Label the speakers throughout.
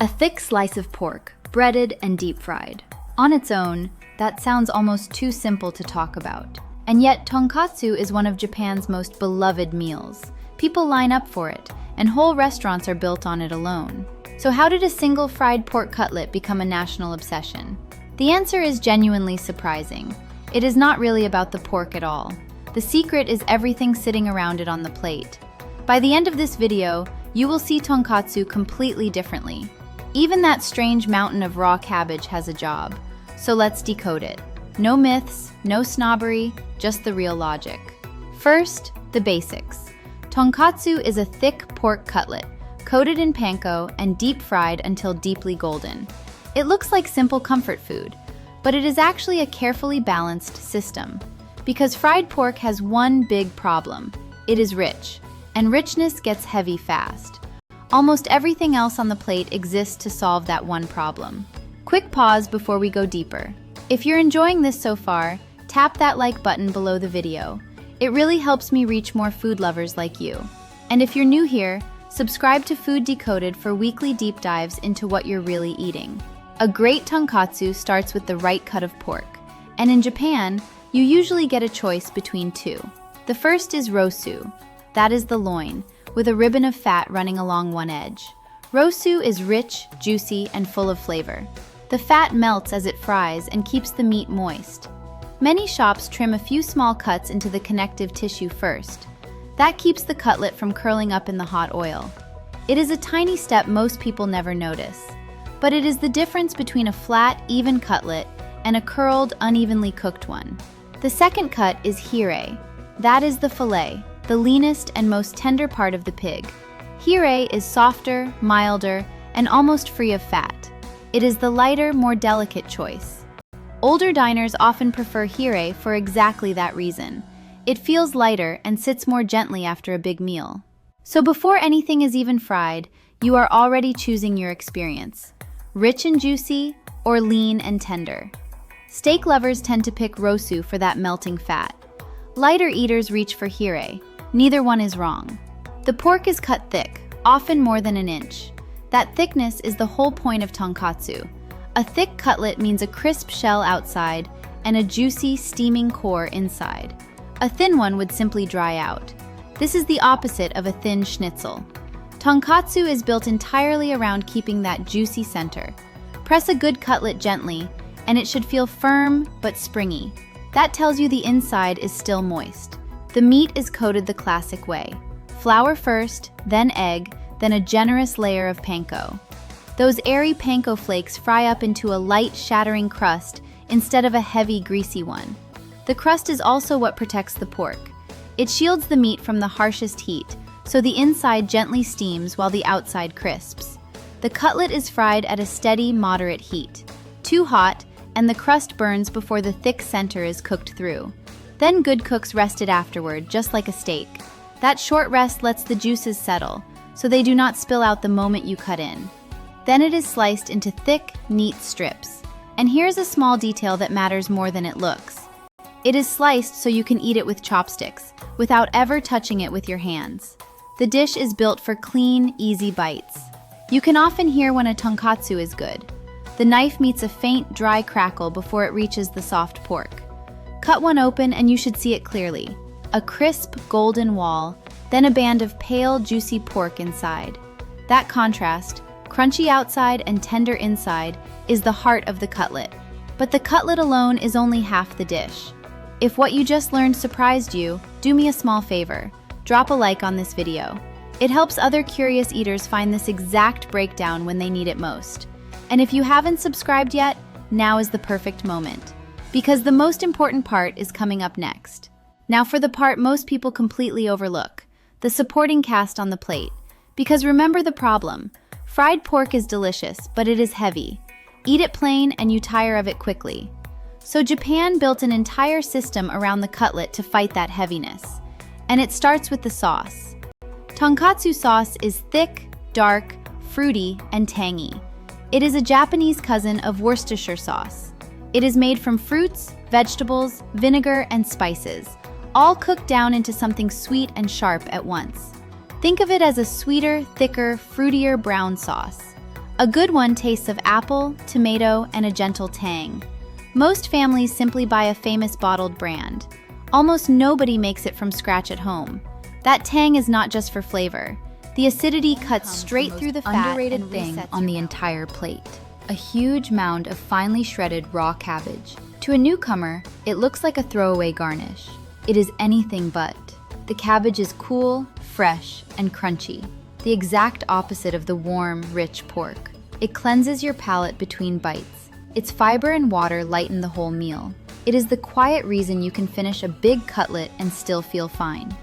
Speaker 1: A thick slice of pork, breaded and deep-fried. On its own, that sounds almost too simple to talk about. And yet, tonkatsu is one of Japan's most beloved meals. People line up for it, and whole restaurants are built on it alone. So how did a single fried pork cutlet become a national obsession? The answer is genuinely surprising. It is not really about the pork at all. The secret is everything sitting around it on the plate. By the end of this video, you will see tonkatsu completely differently. Even that strange mountain of raw cabbage has a job. So let's decode it. No myths, no snobbery, just the real logic. First, the basics. Tonkatsu is a thick pork cutlet, coated in panko and deep-fried until deeply golden. It looks like simple comfort food, but it is actually a carefully balanced system. Because fried pork has one big problem. It is rich, and richness gets heavy fast. Almost everything else on the plate exists to solve that one problem. Quick pause before we go deeper. If you're enjoying this so far, tap that like button below the video. It really helps me reach more food lovers like you. And if you're new here, subscribe to Food Decoded for weekly deep dives into what you're really eating. A great tonkatsu starts with the right cut of pork. And in Japan, you usually get a choice between two. The first is Rosu. That is the loin, with a ribbon of fat running along one edge. Rosu is rich, juicy, and full of flavor. The fat melts as it fries and keeps the meat moist. Many shops trim a few small cuts into the connective tissue first. That keeps the cutlet from curling up in the hot oil. It is a tiny step most people never notice, but it is the difference between a flat, even cutlet and a curled, unevenly cooked one. The second cut is hire. That is the fillet, the leanest and most tender part of the pig. Hire is softer, milder, and almost free of fat. It is the lighter, more delicate choice. Older diners often prefer hire for exactly that reason. It feels lighter and sits more gently after a big meal. So before anything is even fried, you are already choosing your experience. Rich and juicy, or lean and tender. Steak lovers tend to pick Rosu for that melting fat. Lighter eaters reach for hire. Neither one is wrong. The pork is cut thick, often more than an inch. That thickness is the whole point of tonkatsu. A thick cutlet means a crisp shell outside and a juicy, steaming core inside. A thin one would simply dry out. This is the opposite of a thin schnitzel. Tonkatsu is built entirely around keeping that juicy center. Press a good cutlet gently, and it should feel firm but springy. That tells you the inside is still moist. The meat is coated the classic way. Flour first, then egg, then a generous layer of panko. Those airy panko flakes fry up into a light, shattering crust instead of a heavy, greasy one. The crust is also what protects the pork. It shields the meat from the harshest heat, so the inside gently steams while the outside crisps. The cutlet is fried at a steady, moderate heat. Too hot, and the crust burns before the thick center is cooked through. Then good cooks rest it afterward, just like a steak. That short rest lets the juices settle, so they do not spill out the moment you cut in. Then it is sliced into thick, neat strips. And here's a small detail that matters more than it looks. It is sliced so you can eat it with chopsticks, without ever touching it with your hands. The dish is built for clean, easy bites. You can often hear when a tonkatsu is good. The knife meets a faint, dry crackle before it reaches the soft pork. Cut one open and you should see it clearly. A crisp, golden wall, then a band of pale, juicy pork inside. That contrast, crunchy outside and tender inside, is the heart of the cutlet. But the cutlet alone is only half the dish. If what you just learned surprised you, do me a small favor. Drop a like on this video. It helps other curious eaters find this exact breakdown when they need it most. And if you haven't subscribed yet, now is the perfect moment. Because the most important part is coming up next. Now for the part most people completely overlook, the supporting cast on the plate. Because remember the problem, fried pork is delicious, but it is heavy. Eat it plain and you tire of it quickly. So Japan built an entire system around the cutlet to fight that heaviness. And it starts with the sauce. Tonkatsu sauce is thick, dark, fruity, and tangy. It is a Japanese cousin of Worcestershire sauce. It is made from fruits, vegetables, vinegar, and spices, all cooked down into something sweet and sharp at once. Think of it as a sweeter, thicker, fruitier brown sauce. A good one tastes of apple, tomato, and a gentle tang. Most families simply buy a famous bottled brand. Almost nobody makes it from scratch at home. That tang is not just for flavor. The acidity cuts straight through the fat
Speaker 2: underrated
Speaker 1: and
Speaker 2: thing
Speaker 1: on the entire plate. A huge mound of finely shredded raw cabbage. To a newcomer, it looks like a throwaway garnish. It is anything but. The cabbage is cool, fresh, and crunchy. The exact opposite of the warm, rich pork. It cleanses your palate between bites. Its fiber and water lighten the whole meal. It is the quiet reason you can finish a big cutlet and still feel fine.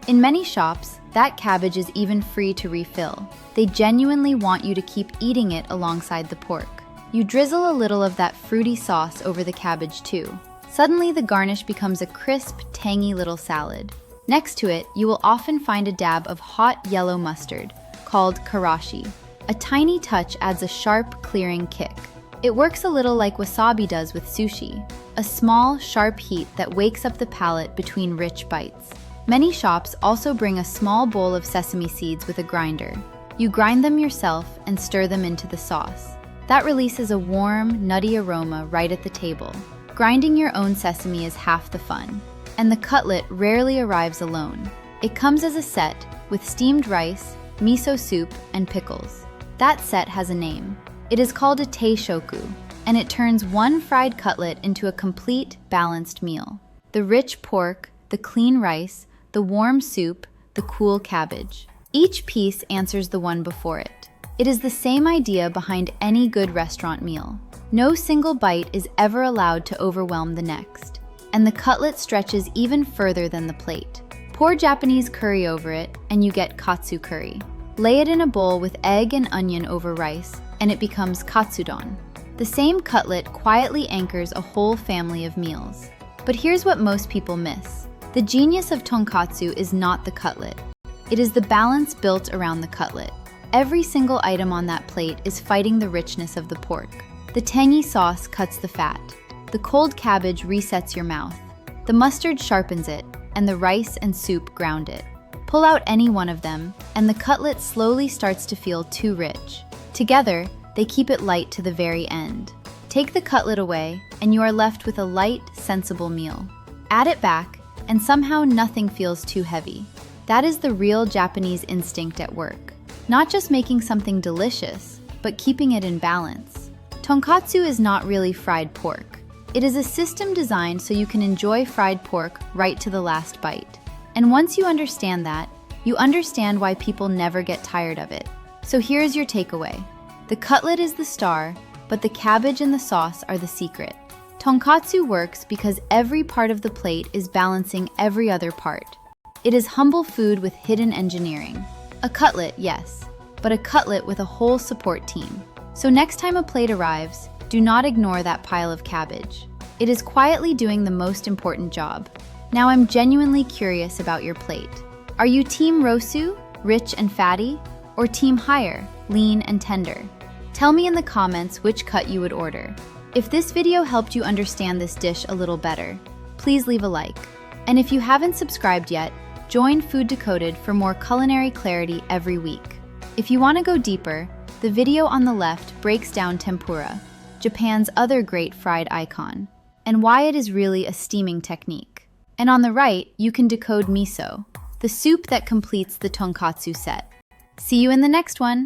Speaker 1: In many shops, that cabbage is even free to refill. They genuinely want you to keep eating it alongside the pork. You drizzle a little of that fruity sauce over the cabbage too. Suddenly the garnish becomes a crisp, tangy little salad. Next to it, you will often find a dab of hot yellow mustard, called karashi. A tiny touch adds a sharp, clearing kick. It works a little like wasabi does with sushi, a small, sharp heat that wakes up the palate between rich bites. Many shops also bring a small bowl of sesame seeds with a grinder. You grind them yourself and stir them into the sauce. That releases a warm, nutty aroma right at the table. Grinding your own sesame is half the fun. And the cutlet rarely arrives alone. It comes as a set with steamed rice, miso soup, and pickles. That set has a name. It is called a teishoku, and it turns one fried cutlet into a complete, balanced meal. The rich pork, the clean rice, the warm soup, the cool cabbage. Each piece answers the one before it. It is the same idea behind any good restaurant meal. No single bite is ever allowed to overwhelm the next. And the cutlet stretches even further than the plate. Pour Japanese curry over it, and you get katsu curry. Lay it in a bowl with egg and onion over rice, and it becomes katsudon. The same cutlet quietly anchors a whole family of meals. But here's what most people miss. The genius of tonkatsu is not the cutlet. It is the balance built around the cutlet. Every single item on that plate is fighting the richness of the pork. The tangy sauce cuts the fat. The cold cabbage resets your mouth. The mustard sharpens it, and the rice and soup ground it. Pull out any one of them, and the cutlet slowly starts to feel too rich. Together, they keep it light to the very end. Take the cutlet away, and you are left with a light, sensible meal. Add it back, and somehow nothing feels too heavy. That is the real Japanese instinct at work. Not just making something delicious, but keeping it in balance. Tonkatsu is not really fried pork. It is a system designed so you can enjoy fried pork right to the last bite. And once you understand that, you understand why people never get tired of it. So here's your takeaway. The cutlet is the star, but the cabbage and the sauce are the secret. Tonkatsu works because every part of the plate is balancing every other part. It is humble food with hidden engineering. A cutlet, yes, but a cutlet with a whole support team. So next time a plate arrives, do not ignore that pile of cabbage. It is quietly doing the most important job. Now I'm genuinely curious about your plate. Are you team Rosu, rich and fatty, or team higher, lean and tender? Tell me in the comments which cut you would order. If this video helped you understand this dish a little better, please leave a like. And if you haven't subscribed yet, join Food Decoded for more culinary clarity every week. If you want to go deeper, the video on the left breaks down tempura, Japan's other great fried icon, and why it is really a steaming technique. And on the right, you can decode miso, the soup that completes the tonkatsu set. See you in the next one!